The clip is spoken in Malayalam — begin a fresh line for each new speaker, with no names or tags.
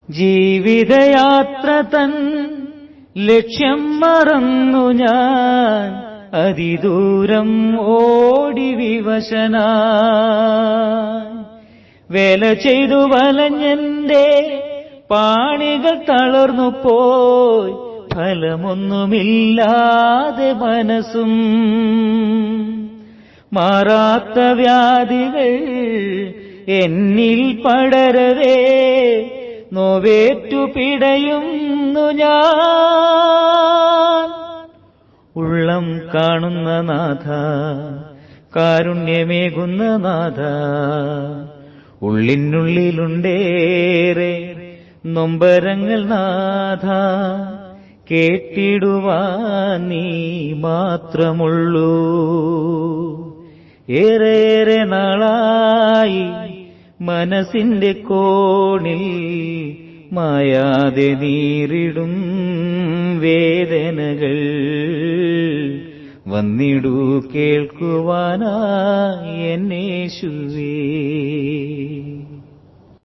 ജീവിതയാത്ര തൻ ലക്ഷ്യം മറന്നു ഞാൻ അതിദൂരം ഓടി വിവശനായി. വേല ചെയ്തു വലഞ്ഞെന്റെ പാണികൾ തളർന്നു പോയി, ഫലമൊന്നുമില്ലാതെ മനസ്സും. മാറാത്ത വ്യാധികൾ എന്നിൽ പടരവേ നോവേറ്റു പിടയുന്നു ഞാൻ. ഉള്ളം കാണുന്ന നാഥ, കാരുണ്യമേകുന്ന നാഥ, ഉള്ളിനുള്ളിലുണ്ടേറെ നൊമ്പരങ്ങൾ നാഥ, കേട്ടിടുവാൻ നീ മാത്രമുള്ളൂ. ഏറേറെ നാളായി മനസ്സിന്റെ കോണിൽ മായാതെ നീറിടും വേദനകൾ, വന്നിടൂ കേൾക്കുവാനായി എന്നേശു.